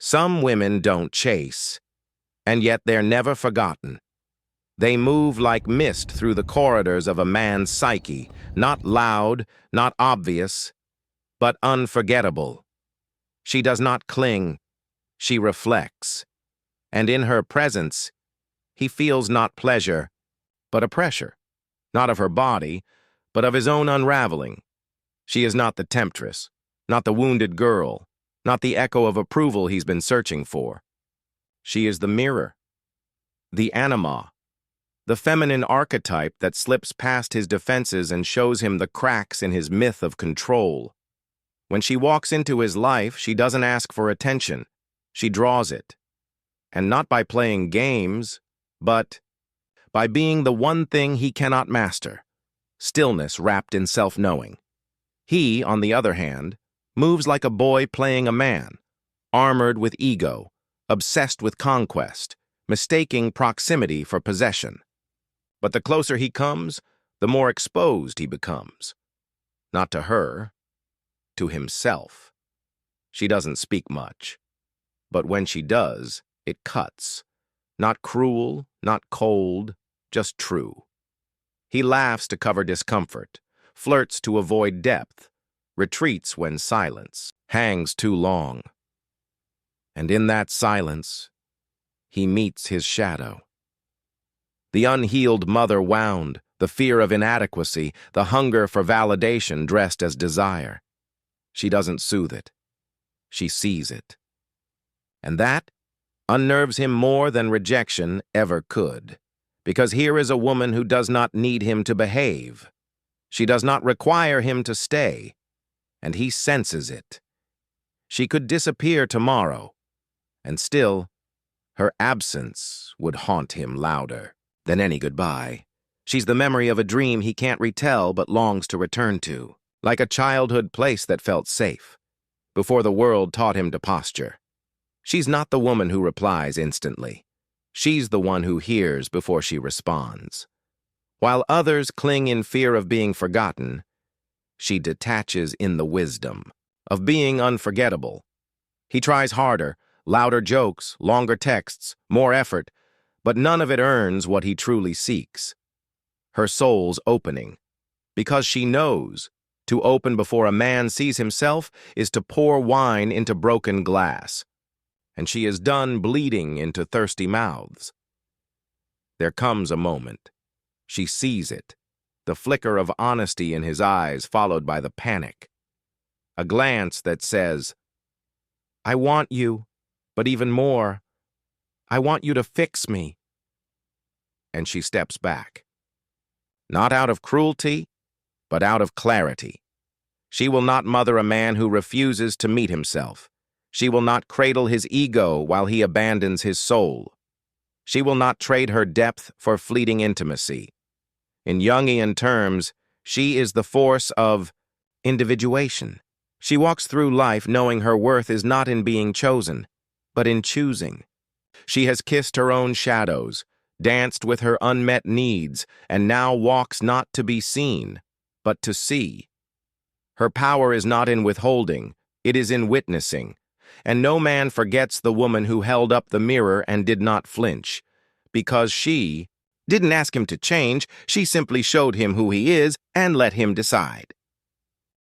Some women don't chase, and yet they're never forgotten. They move like mist through the corridors of a man's psyche, not loud, not obvious, but unforgettable. She does not cling, she reflects, and in her presence, he feels not pleasure, but a pressure, not of her body, but of his own unraveling. She is not the temptress, not the wounded girl, not the echo of approval he's been searching for. She is the mirror, the anima, the feminine archetype that slips past his defenses and shows him the cracks in his myth of control. When she walks into his life, she doesn't ask for attention. She draws it. And not by playing games, but by being the one thing he cannot master, stillness wrapped in self-knowing. He, on the other hand, moves like a boy playing a man, armored with ego, obsessed with conquest, mistaking proximity for possession. But the closer he comes, the more exposed he becomes. Not to her, to himself. She doesn't speak much, but when she does, it cuts. Not cruel, not cold, just true. He laughs to cover discomfort, flirts to avoid depth, retreats when silence hangs too long. And in that silence, he meets his shadow. The unhealed mother wound, the fear of inadequacy, the hunger for validation dressed as desire. She doesn't soothe it. She sees it. And that unnerves him more than rejection ever could, because here is a woman who does not need him to behave. She does not require him to stay, and he senses it. She could disappear tomorrow, and still, her absence would haunt him louder than any goodbye. She's the memory of a dream he can't retell but longs to return to, like a childhood place that felt safe, before the world taught him to posture. She's not the woman who replies instantly. She's the one who hears before she responds. While others cling in fear of being forgotten, she detaches in the wisdom of being unforgettable. He tries harder, louder jokes, longer texts, more effort, but none of it earns what he truly seeks. Her soul's opening, because she knows to open before a man sees himself is to pour wine into broken glass, and she is done bleeding into thirsty mouths. There comes a moment. She sees it, the flicker of honesty in his eyes followed by the panic. A glance that says, "I want you, but even more, I want you to fix me." And she steps back. Not out of cruelty, but out of clarity. She will not mother a man who refuses to meet himself. She will not cradle his ego while he abandons his soul. She will not trade her depth for fleeting intimacy. In Jungian terms, she is the force of individuation. She walks through life knowing her worth is not in being chosen, but in choosing. She has kissed her own shadows, danced with her unmet needs, and now walks not to be seen, but to see. Her power is not in withholding, it is in witnessing. And no man forgets the woman who held up the mirror and did not flinch, because she didn't ask him to change, she simply showed him who he is and let him decide.